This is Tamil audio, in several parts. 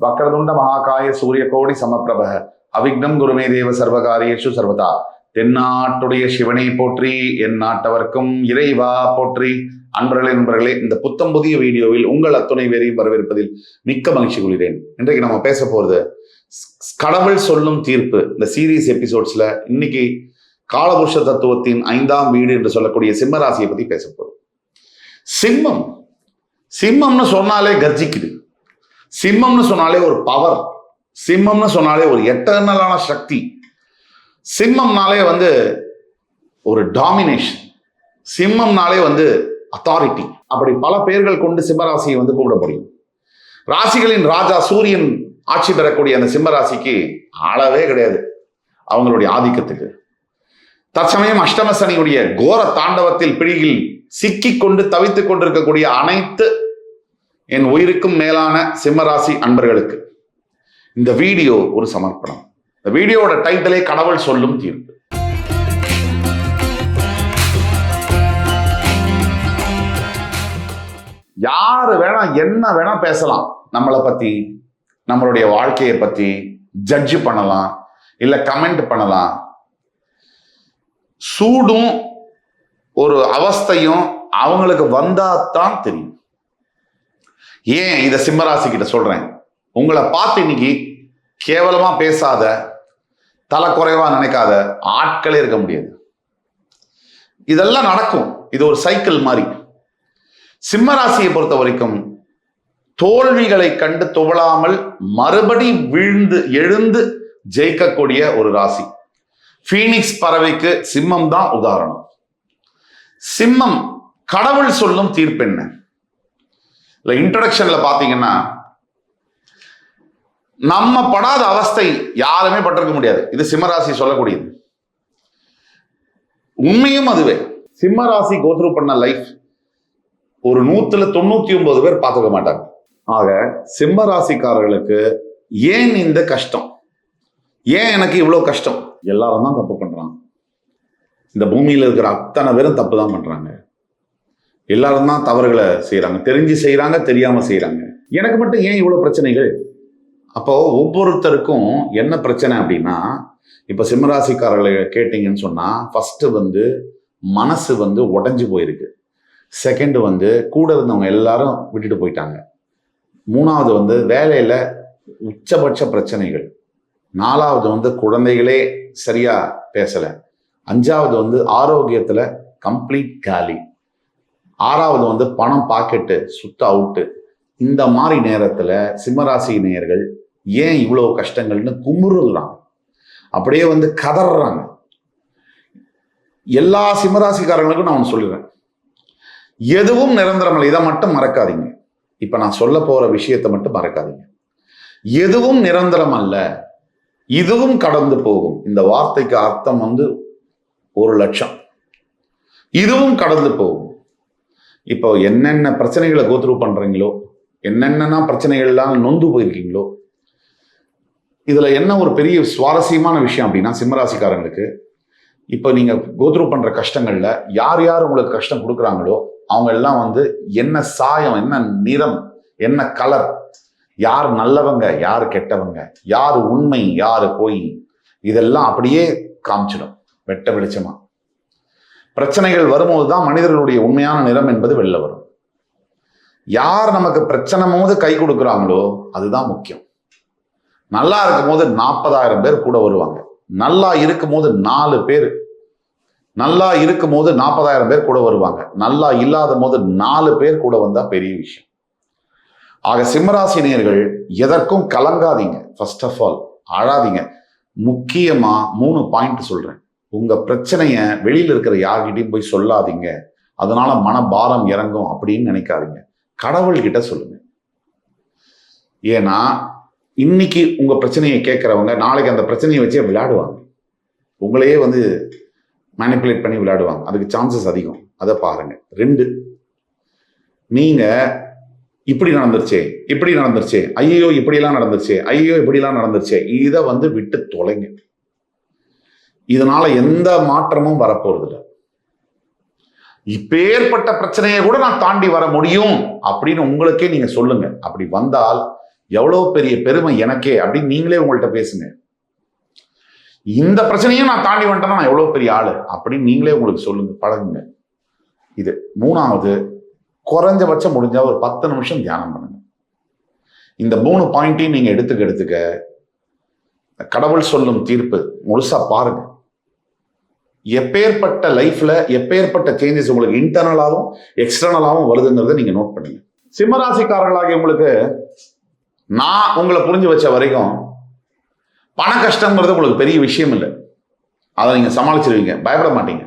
வக்ரதுண்ட மகாகாய சூரிய கோடி சமப்பிரப அவிக்னம் குருமே தேவ சர்வகாரியேஷு சர்வதா. தென்னாட்டுடைய சிவனை போற்றி, என் நாட்டவர்க்கும் இறைவா போற்றி. நண்பர்களே, இந்த புத்தம் புதிய வீடியோவில் உங்கள் அத்துணை பேரையும் வரவேற்பதில் மிக்க மகிழ்ச்சி கொள்கிறேன். இன்றைக்கு நம்ம பேச போறது கடவுள் சொல்லும் தீர்ப்பு. இந்த சீரீஸ் எபிசோட்ஸ்ல இன்னைக்கு காலபுருஷ தத்துவத்தின் 5ஆம் வீடு என்று சொல்லக்கூடிய சிம்ம ராசியை பத்தி பேச போறோம். சிம்மம்னு சொன்னாலே கர்ஜிக்குது. சிம்மம்னு சொன்னாலே ஒரு பவர். சிம்மம்னு சொன்னாலே ஒரு எட்டர்னலான சக்தி. சிம்மம்னாலே ஒரு டாமினேஷன். சிம்மம்னாலே அத்தாரிட்டி. அப்படி பல பெயர்கள் கொண்டு சிம்மராசியை கூப்பிட முடியும். ராசிகளின் ராஜா சூரியன் ஆட்சி பெறக்கூடிய அந்த சிம்ம ராசிக்கு அளவே கிடையாது அவங்களுடைய ஆதிக்கத்துக்கு. தற்சமயம் அஷ்டம சனியுடைய கோர தாண்டவத்தில் பிடியில் சிக்கிக் கொண்டு தவித்துக் கொண்டிருக்கக்கூடிய அனைத்து என் உயிருக்கும் மேலான சிம்மராசி அன்பர்களுக்கு இந்த வீடியோ ஒரு சமர்ப்பணம். இந்த வீடியோவோட டைட்டிலே கடவுள் சொல்லும் தீர்ப்பு. யாரு வேணா என்ன வேணா பேசலாம். நம்மளை பத்தி, நம்மளுடைய வாழ்க்கையை பத்தி ஜட்ஜ் பண்ணலாம், இல்ல கமெண்ட் பண்ணலாம். சூடும் ஒரு அவஸ்தையும் அவங்களுக்கு வந்தாதான் தெரியும். ஏன் இத சிம்மராசி கிட்ட சொல்றேன்? உங்களை பார்த்து இன்னைக்கு கேவலமா பேசாத, தலை குறைவா நினைக்காத ஆட்களே இருக்க முடியாது. இதெல்லாம் நடக்கும். இது ஒரு சைக்கிள் மாதிரி. சிம்மராசியை பொறுத்த வரைக்கும் தோல்விகளை கண்டு துவளாமல் மறுபடி வீழ்ந்து எழுந்து ஜெயிக்கக்கூடிய ஒரு ராசி. பீனிக்ஸ் பறவைக்கு சிம்மம் தான் உதாரணம். சிம்மம் கடவுள் சொல்லும் தீர்ப்பு என்ன? இன்ட்ரோடக்ஷன்ல பாத்தீங்கன்னா, நம்ம படாத அவஸ்தை யாருமே பட்டிருக்க முடியாது. இது சிம்மராசி சொல்லக்கூடியது. உண்மையும் அதுவே. சிம்மராசி கோத்ரூ பண்ண லைஃப் ஒரு 199 பேர் பார்த்துக்க மாட்டாங்க. ஆக சிம்ம ராசிக்காரர்களுக்கு ஏன் இந்த கஷ்டம்? ஏன் எனக்கு இவ்வளவு கஷ்டம்? எல்லாரும் தான் தப்பு பண்றாங்க. இந்த பூமியில இருக்கிற அத்தனை பேரும் தப்பு தான் பண்றாங்க. எல்லாரும் தான் தவறுகளை செய்யறாங்க. தெரிஞ்சு செய்யறாங்க, தெரியாம செய்யறாங்க. எனக்கு மட்டும் ஏன் இவ்வளவு பிரச்சனைகள்? அப்போ ஒவ்வொருத்தருக்கும் என்ன பிரச்சனை அப்படின்னா, இப்ப சிம்மராசிக்காரர்களை கேட்டீங்கன்னு சொன்னா, ஃபர்ஸ்ட் மனசு உடைஞ்சு போயிருக்கு. செகண்ட் கூட இருந்தவங்க எல்லாரும் விட்டுட்டு போயிட்டாங்க. மூணாவது வேலையில உச்சபட்ச பிரச்சனைகள். நாலாவது குழந்தைகளே சரியா பேசல. அஞ்சாவது ஆரோக்கியத்துல கம்ப்ளீட் காலி. ஆறாவது பணம் பாக்கெட்டு சுத்த அவுட்டு. இந்த மாதிரி நேரத்துல சிம்மராசி நேயர்கள் ஏன் இவ்வளவு கஷ்டங்கள்னு குமுறுறாங்க. அப்படியே கதறாங்க. எல்லா சிம்மராசிக்காரங்களுக்கும் நான் சொல்லுறேன், எதுவும் நிரந்தரம் இல்லை. இதை மட்டும் மறக்காதீங்க. இப்ப நான் சொல்ல போற விஷயத்தை மட்டும் மறக்காதீங்க. எதுவும் நிரந்தரம் அல்ல, இதுவும் கடந்து போகும். இந்த வார்த்தைக்கு அர்த்தம் 1,00,000. இதுவும் கடந்து போகும். இப்போ என்னென்ன பிரச்சனைகளை கோத்ரூ பண்றீங்களோ, என்னென்ன பிரச்சனைகள்லாம் நொந்து போயிருக்கீங்களோ, இதுல என்ன ஒரு பெரிய சுவாரஸ்யமான விஷயம் அப்படின்னா, சிம்மராசிக்காரங்களுக்கு இப்போ நீங்க கோத்ரூ பண்ற கஷ்டங்கள்ல யார் யார் உங்களுக்கு கஷ்டம் கொடுக்குறாங்களோ அவங்க எல்லாம் என்ன சாயம், என்ன நிறம், என்ன கலர், யார் நல்லவங்க, யார் கெட்டவங்க, யார் உண்மை, யார் பொய், இதெல்லாம் அப்படியே காமிச்சிடும் வெட்ட வெளிச்சமா. பிரச்சனைகள் வரும்போது தான் மனிதர்களுடைய உண்மையான நிறம் என்பது வெளில வரும். யார் நமக்கு பிரச்சனை போது கை கொடுக்குறாங்களோ அதுதான் முக்கியம். நல்லா இருக்கும் போது 40,000 பேர் கூட வருவாங்க. நல்லா இருக்கும் போது 4 பேர், நல்லா இருக்கும் போது 40,000 பேர் கூட வருவாங்க. நல்லா இல்லாத போது 4 பேர் கூட வந்தா பெரிய விஷயம். ஆக சிம்மராசினியர்கள் எதற்கும் கலங்காதீங்க. ஃபர்ஸ்ட் ஆஃப் ஆல் அழாதீங்க. முக்கியமா 3 பாயிண்ட் சொல்றேன். உங்க பிரச்சனைய வெளியில இருக்கிற யார்கிட்டையும் போய் சொல்லாதீங்க. அதனால மனபாரம் இறங்கும் அப்படின்னு நினைக்காதீங்க. கடவுள்கிட்ட சொல்லுங்க. ஏன்னா இன்னைக்கு உங்க பிரச்சனையை கேட்கிறவங்க நாளைக்கு அந்த பிரச்சனையை வச்சே விளையாடுவாங்க. உங்களையே மேனிப்புலேட் பண்ணி விளையாடுவாங்க. அதுக்கு சான்சஸ் அதிகம். அதை பாருங்க. 2, நீங்க இப்படி நடந்துருச்சே, ஐயோ இப்படியெல்லாம் நடந்துருச்சே, ஐயோ இப்படிலாம் நடந்துருச்சே, இதை விட்டு தொலைங்க. இதனால எந்த மாற்றமும் வரப்போறது இல்லை. இப்பேற்பட்ட பிரச்சனையை கூட நான் தாண்டி வர முடியும் அப்படின்னு உங்களுக்கே நீங்க சொல்லுங்க. அப்படி வந்தால் எவ்வளவு பெரிய பெருமை எனக்கே அப்படின்னு நீங்களே உங்கள்கிட்ட பேசுங்க. இந்த பிரச்சனையும் நான் தாண்டி வந்துட்டேன்னா நான் எவ்வளவு பெரிய ஆளு அப்படின்னு நீங்களே உங்களுக்கு சொல்லுங்க, பழகுங்க. இது 3வது, குறைஞ்சபட்சம் முடிஞ்சா ஒரு 10 நிமிஷம் தியானம் பண்ணுங்க. இந்த 3 பாயிண்டையும் நீங்க எடுத்துக்க கடவுள் சொல்லும் தீர்ப்பு முழுசா பாருங்க. எப்பேற்பட்ட லைஃப்ல எப்பேற்பட்ட சேஞ்சஸ் உங்களுக்கு இன்டர்னலாகவும் எக்ஸ்டர்னலாகவும் வருதுங்கிறத நீங்க நோட் பண்ணுங்க. சிம்மராசிக்காரர்களாகிய உங்களுக்கு நான் உங்களை புரிஞ்சு வச்ச வரைக்கும் பண கஷ்டங்கிறது உங்களுக்கு பெரிய விஷயம் இல்லை. அதை நீங்க சமாளிச்சிருவீங்க, பயப்பட மாட்டீங்க.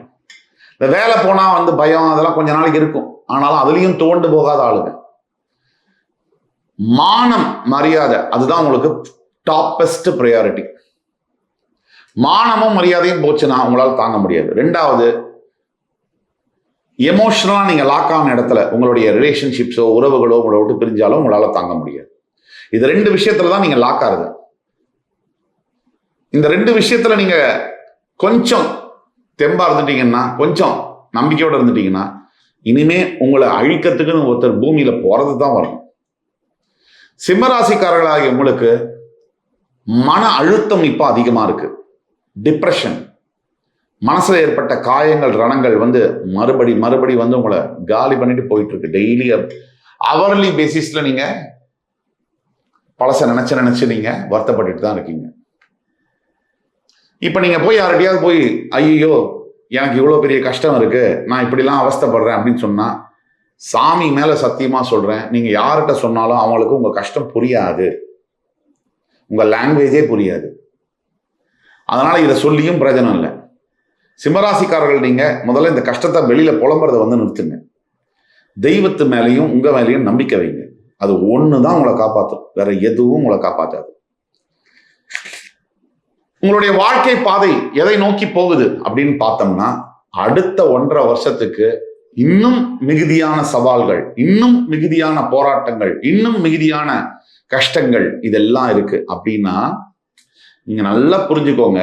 இந்த வேலை போனா பயம் அதெல்லாம் கொஞ்ச நாளைக்கு இருக்கும். ஆனாலும் அதுலயும் தோண்டு போகாத ஆளுங்க. மானம் மரியாதை அதுதான் உங்களுக்கு டாப்பஸ்ட் ப்ரையாரிட்டி. மானமும் மரியாதையும் போச்சுன்னா உங்களால் தாங்க முடியாது. 2வது, எமோஷனலா நீங்க லாக் ஆன இடத்துல உங்களுடைய ரிலேஷன்ஷிப்ஸோ உறவுகளோ உங்களை விட்டு பிரிஞ்சாலும் உங்களால தாங்க முடியாது. இது 2 விஷயத்துல தான் நீங்க லாக் ஆகுது. இந்த 2 விஷயத்துல நீங்க கொஞ்சம் தெம்பா இருந்துட்டீங்கன்னா, கொஞ்சம் நம்பிக்கையோட இருந்துட்டீங்கன்னா, இனிமே உங்களை அழிக்கிறதுக்குன்னு ஒருத்தர் பூமியில போறது தான் வரணும். சிம்மராசிக்காரர்களாகிய உங்களுக்கு மன அழுத்தம் இப்ப அதிகமா இருக்கு. டிப்ரெஷன், மனசுல ஏற்பட்ட காயங்கள் ரணங்கள் மறுபடி உங்களை காலி பண்ணிட்டு போயிட்டு இருக்கு. டெய்லி அவர்லி பேசிஸ்ல நீங்க பழச நினைச்சு நீங்க வருத்தப்பட்டுட்டு தான் இருக்கீங்க. இப்ப நீங்க போய் யார்கிட்டயாவது போய் ஐயோ எனக்கு இவ்வளவு பெரிய கஷ்டம் இருக்கு, நான் இப்படிலாம் அவஸ்தைப்படுறேன் அப்படின்னு சொன்னா, சாமி மேல சத்தியமா சொல்றேன், நீங்க யார்கிட்ட சொன்னாலும் அவங்களுக்கு உங்க கஷ்டம் புரியாது, உங்க லாங்குவேஜே புரியாது. அதனால இதை சொல்லியும் பிரயோஜனம் இல்லை. சிம்மராசிக்காரர்கள் நீங்க முதல்ல இந்த கஷ்டத்தை வெளியில புலம்புறதை நிறுத்துங்க. தெய்வத்து மேலையும் உங்க மேலையும் நம்பிக்கை வைங்க. அது ஒண்ணுதான் உங்களை காப்பாற்றும், வேற எதுவும் உங்களை காப்பாற்றாது. உங்களுடைய வாழ்க்கை பாதை எதை நோக்கி போகுது அப்படின்னு பார்த்தோம்னா, அடுத்த 1.5 வருஷத்துக்கு இன்னும் மிகுதியான சவால்கள், இன்னும் மிகுதியான போராட்டங்கள், இன்னும் மிகுதியான கஷ்டங்கள் இதெல்லாம் இருக்கு. அப்படின்னா நீங்க நல்லா புரிஞ்சுக்கோங்க.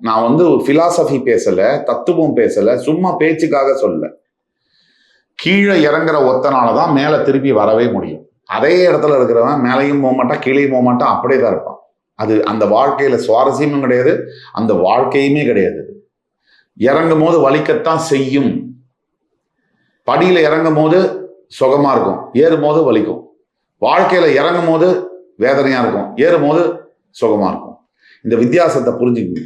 நான் பிலாசபி பேசல, தத்துவம் பேசல, சும்மா பேச்சுக்காக சொல்ல. கீழே இறங்குற ஒத்தனாலதான் மேல திருப்பி வரவே முடியும். அதே இடத்துல இருக்கிறவன் மேலையும் போக மாட்டான், கீழேயும் போக மாட்டான், அப்படியே தான் இருப்பான். அது அந்த வாழ்க்கையில சுவாரஸ்யமும் கிடையாது, அந்த வாழ்க்கையுமே கிடையாது. இறங்கும் போது வலிக்கத்தான் செய்யும். படியில இறங்கும் போது சுகமா இருக்கும், ஏறும் போது வலிக்கும். வாழ்க்கையில இறங்கும் போது வேதனையா இருக்கும், ஏறும் போது சுகமா இருக்கும். இந்த வித்தியாசத்தை புரிஞ்சுக்கங்க.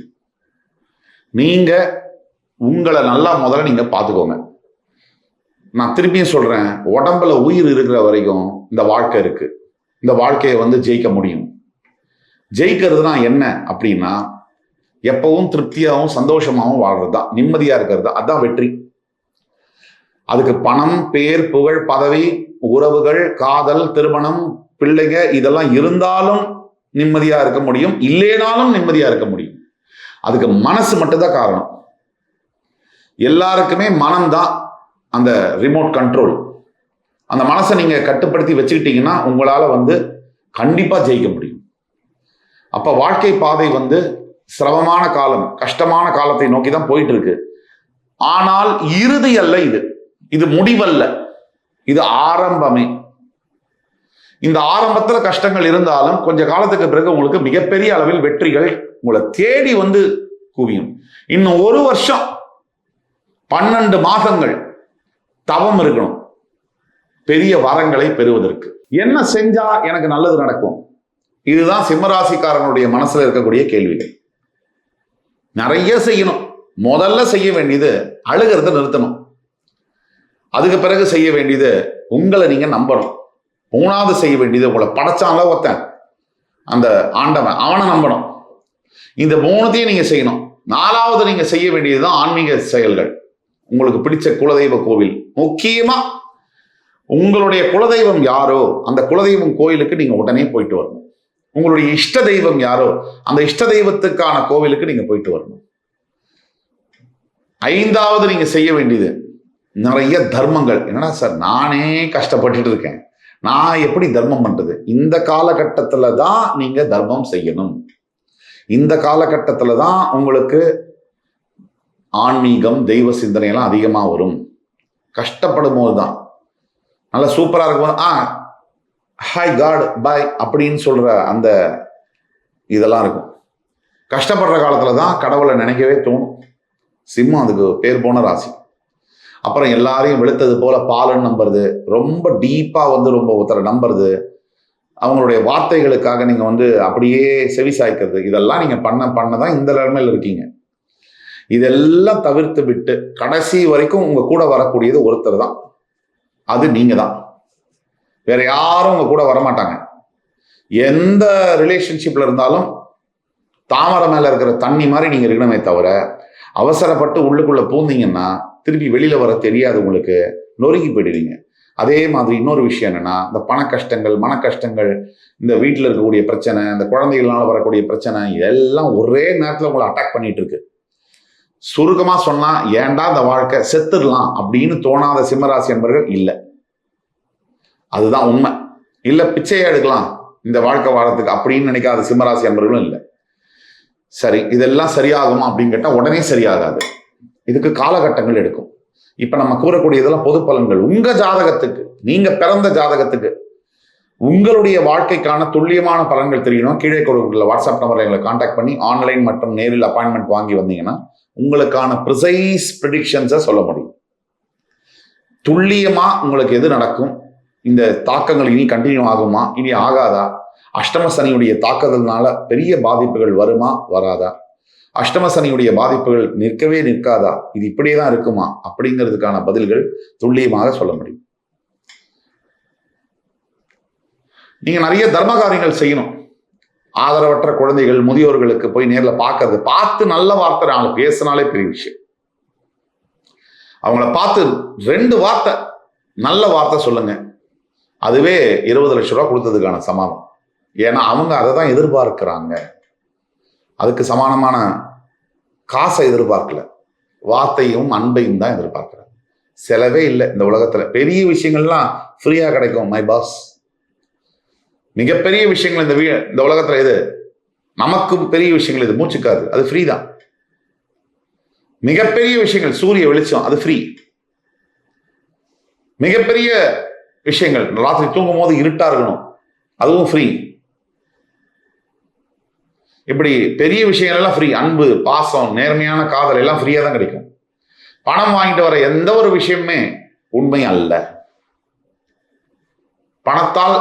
நீங்க உங்களை நல்லா முதல்ல நீங்க பார்த்துக்கோங்க. நான் திருப்பியும் சொல்றேன், உடம்புல உயிர் இருக்கிற வரைக்கும் இந்த வாழ்க்கை இருக்கு. இந்த வாழ்க்கையை ஜெயிக்க முடியும். ஜெயிக்கிறதுனா என்ன அப்படின்னா, எப்பவும் திருப்தியாகவும் சந்தோஷமாகவும் வாழ்றது தான், நிம்மதியா இருக்கிறது தான், அதான் வெற்றி. அதுக்கு பணம், பேர், புகழ், பதவி, உறவுகள், காதல், திருமணம், பிள்ளைங்க இதெல்லாம் இருந்தாலும் நிம்மதியா இருக்க முடியும், இல்லைனாலும் நிம்மதியா இருக்க முடியும். அதுக்கு மனசு மட்டும்தான் காரணம். எல்லாருக்குமே மனம்தான் அந்த ரிமோட் கண்ட்ரோல். அந்த மனசை நீங்க கட்டுப்படுத்தி வச்சுக்கிட்டீங்கன்னா உங்களால கண்டிப்பா ஜெயிக்க முடியும். அப்ப வாழ்க்கை பாதை சிரமமான காலம், கஷ்டமான காலத்தை நோக்கி தான் போயிட்டு இருக்கு. ஆனால் இறுதி அல்ல இது, இது முடிவல்ல, இது ஆரம்பமே. இந்த ஆரம்பத்துல கஷ்டங்கள் இருந்தாலும் கொஞ்ச காலத்துக்கு பிறகு உங்களுக்கு மிகப்பெரிய அளவில் வெற்றிகள் உங்களை தேடி குவியும். இன்னும் 1 வருஷம் 12 மாதங்கள் தவம் இருக்கணும் பெரிய வரங்களை பெறுவதற்கு. என்ன செஞ்சா எனக்கு நல்லது நடக்கும்? இதுதான் சிம்மராசிக்காரனுடைய மனசுல இருக்கக்கூடிய கேள்விகள். நிறைய செய்யணும். முதல்ல செய்ய வேண்டியது அழுகிறத நிறுத்தணும். அதுக்கு பிறகு செய்ய வேண்டியது உங்களை நீங்க நம்பணும். 3வது செய்ய வேண்டியது உங்களை படைச்சான்ல ஒருத்தன், அந்த ஆண்டவன், அவனை நம்பணும். இந்த 3த்தையும் நீங்க செய்யணும். 4வது நீங்க செய்ய வேண்டியதுதான் ஆன்மீக செயல்கள். உங்களுக்கு பிடிச்ச குலதெய்வ கோவில், முக்கியமா உங்களுடைய குலதெய்வம் யாரோ அந்த குலதெய்வம் கோயிலுக்கு நீங்க உடனே போயிட்டு வரணும். உங்களுடைய இஷ்ட தெய்வம் யாரோ அந்த இஷ்ட தெய்வத்துக்கான கோவிலுக்கு நீங்க போயிட்டு வரணும். 5வது நீங்க செய்ய வேண்டியது நிறைய தர்மங்கள். என்னன்னா சார் நானே கஷ்டப்பட்டுட்டு இருக்கேன், நான் எப்படி தர்மம் பண்றது? இந்த காலகட்டத்துல தான் நீங்க தர்மம் செய்யணும். இந்த காலகட்டத்துல தான் உங்களுக்கு ஆன்மீகம், தெய்வ சிந்தனை எல்லாம் அதிகமா வரும். கஷ்டப்படும் போதுதான். நல்லா சூப்பரா இருக்கும் ஹாய் காட் பாய் அப்படின்னு சொல்ற அந்த இதெல்லாம் இருக்கும். கஷ்டப்படுற காலத்துல தான் கடவுளை நினைக்கவே தோணும். சிம்மம் அதுக்கு பேர் போன ராசி. அப்புறம் எல்லாரையும் வெளுத்தது போல பாலுன்னு நம்புறது, ரொம்ப டீப்பா ரொம்ப ஒருத்தரை நம்புறது, அவங்களுடைய வார்த்தைகளுக்காக நீங்க அப்படியே செவி சாய்க்கிறது, இதெல்லாம் நீங்க பண்ணதான் இந்த நிலைமையில இருக்கீங்க. இதெல்லாம் தவிர்த்து விட்டு கடைசி வரைக்கும் உங்க கூட வரக்கூடியது ஒருத்தர் தான், அது நீங்க தான். வேற யாரும் உங்க கூட வரமாட்டாங்க. எந்த ரிலேஷன்ஷிப்ல இருந்தாலும் தாமரை மேல இருக்கிற தண்ணி மாதிரி நீங்க இருக்கணுமே தவிர, அவசரப்பட்டு உள்ளுக்குள்ள பூந்தீங்கன்னா திருப்பி வெளியில வர தெரியாது, உங்களுக்கு நொறுங்கி போயிடுவீங்க. அதே மாதிரி இன்னொரு விஷயம் என்னன்னா, இந்த பண கஷ்டங்கள், மன கஷ்டங்கள், இந்த வீட்டில் இருக்கக்கூடிய பிரச்சனை, இந்த குழந்தைகளால வரக்கூடிய பிரச்சனை, இதெல்லாம் ஒரே நேரத்தில் உங்களை அட்டாக் பண்ணிட்டு இருக்கு. சுருக்கமா சொன்னா, ஏன்டா இந்த வாழ்க்கை, செத்துடலாம் அப்படின்னு தோணாத சிம்மராசி என்பர்கள் இல்லை. அதுதான் உண்மை. இல்ல பிச்சையை எடுக்கலாம் இந்த வாழ்க்கை வாழறதுக்கு அப்படின்னு நினைக்காத சிம்மராசி என்பர்களும் இல்லை. சரி, இதெல்லாம் சரியாகுமா அப்படின்னு கேட்டா உடனே சரியாகாது. இதுக்கு காலகட்டங்கள் எடுக்கும். இப்ப நம்ம கூறக்கூடியதெல்லாம் பொது பலன்கள். உங்க ஜாதகத்துக்கு, நீங்க பிறந்த ஜாதகத்துக்கு உங்களுடைய வாழ்க்கைக்கான துல்லியமான பலன்கள் தெரியணும். கீழே கொடுக்குள்ள வாட்ஸ்அப் நம்பர்ல எங்களை கான்டாக்ட் பண்ணி ஆன்லைன் மற்றும் நேரில் அப்பாயின்மெண்ட் வாங்கி வந்தீங்கன்னா உங்களுக்கான ப்ரிசைஸ் ப்ரெடிக்ஷன்ஸை சொல்ல முடியும். துல்லியமா உங்களுக்கு எது நடக்கும், இந்த தாக்கங்கள் இனி கண்டினியூ ஆகுமா, இனி ஆகாதா, அஷ்டம சனியுடைய தாக்குதல்னால பெரிய பாதிப்புகள் வருமா வராதா, அஷ்டம சனியுடைய பாதிப்புகள் நிற்கவே நிற்காதா, இது இப்படியே தான் இருக்குமா அப்படிங்கிறதுக்கான பதில்கள் துல்லியமாக சொல்ல முடியும். நீங்க நிறைய தர்ம காரியங்கள் செய்யணும். ஆதரவற்ற குழந்தைகள், முதியோர்களுக்கு போய் நேர்ல பார்க்கறது, பார்த்து நல்ல வார்த்தை நாலு பேசினாலே பெரிய விஷயம். அவங்கள பார்த்து 2 வார்த்தை நல்ல வார்த்தை சொல்லுங்க, அதுவே 20 லட்சம் ரூபாய் கொடுத்ததுக்கான சமாதானம். ஏன்னா அவங்க அதை தான் எதிர்பார்க்கிறாங்க. அதுக்கு சமானமான காசை எதிர்பார்க்கல, வார்த்தையும் அன்பையும் தான் எதிர்பார்க்கிறாங்க. செலவே இல்லை இந்த உலகத்துல. பெரிய விஷயங்கள்லாம் ஃப்ரீயா கிடைக்கும் மை பாஸ். மிகப்பெரிய விஷயங்கள் இந்த உலகத்துல எது நமக்கும் பெரிய விஷயங்கள், இது மூச்சுக்காது, அது ஃப்ரீ தான். மிகப்பெரிய விஷயங்கள் சூரிய வெளிச்சம், அது ஃப்ரீ. மிகப்பெரிய விஷயங்கள் ராத்திரி தூங்கும் போது இருட்டா இருக்கணும், அதுவும் ஃப்ரீ. இப்படி பெரிய விஷயங்கள் எல்லாம் ஃப்ரீ. அன்பு, பாசம், நேர்மையான காதல் எல்லாம் ஃப்ரீயா தான் கிடைக்கும். பணம் வாங்கிட்டு வர எந்த ஒரு விஷயமே உண்மை அல்ல. பணத்தால்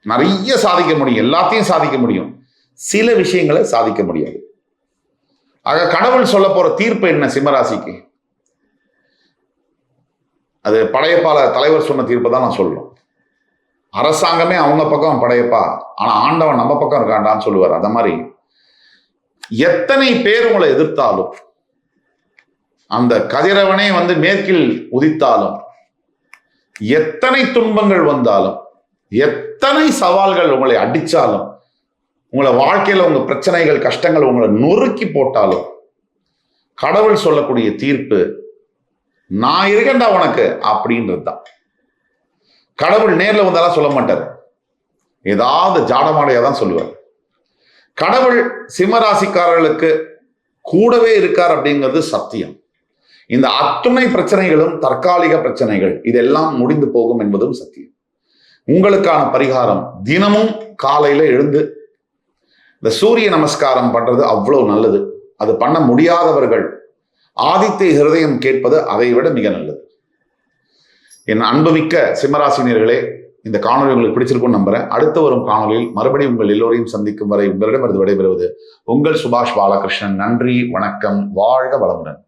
நிறைய சாதிக்க முடியும், எல்லாத்தையும் சாதிக்க முடியும், சில விஷயங்களை சாதிக்க முடியாது. ஆக கடவுள் சொல்ல போற தீர்ப்பு என்ன சிம்மராசிக்கு? அது படையப்பால தலைவர் சொன்ன தீர்ப்பு தான் நான் சொல்றோம். அரசாங்கமே அவங்க பக்கம் படையப்பா, ஆனா ஆண்டவன் நம்ம பக்கம் இருக்காண்டான்னு சொல்லுவார். அந்த மாதிரி எத்தனை பேர் உங்களை எதிர்த்தாலும், அந்த கதிரவனே மேற்கில் உதித்தாலும், எத்தனை துன்பங்கள் வந்தாலும், எத்தனை சவால்கள் உங்களை அடிச்சாலும், உங்களை வாழ்க்கையில உங்க பிரச்சனைகள், கஷ்டங்கள் உங்களை நொறுக்கி போட்டாலும், கடவுள் சொல்லக்கூடிய தீர்ப்பு நான் இருக்கேன்டா உனக்கு அப்படின்றது தான். கடவுள் நேர்ல வந்தாலும் சொல்ல மாட்டார், ஏதாவது ஜாடமாடையா தான் சொல்லுவார். கடவுள் சிம்மராசிக்காரர்களுக்கு கூடவே இருக்கார் அப்படிங்கிறது சத்தியம். இந்த அத்துணை பிரச்சனைகளும் தற்காலிக பிரச்சனைகள், இதெல்லாம் முடிந்து போகும் என்பதும் சத்தியம். உங்களுக்கான பரிகாரம், தினமும் காலையில எழுந்து இந்த சூரிய நமஸ்காரம் பண்றது அவ்வளவு நல்லது. அது பண்ண முடியாதவர்கள் ஆதித்ய ஹிருதயம் கேட்பது அதை விட மிக நல்லது. என் அன்புமிக்க சிம்மராசினியர்களே, இந்த காணொலி உங்களுக்கு பிடிச்சிருக்கும்னு நம்புறேன். அடுத்து வரும் காணொலியில் மறுபடியும் உங்கள் எல்லோரையும் சந்திக்கும் வரை உங்களிடமிருந்து விடைபெறுவது உங்கள் சுபாஷ் பாலகிருஷ்ணன். நன்றி, வணக்கம், வாழ்க வளமுடன்.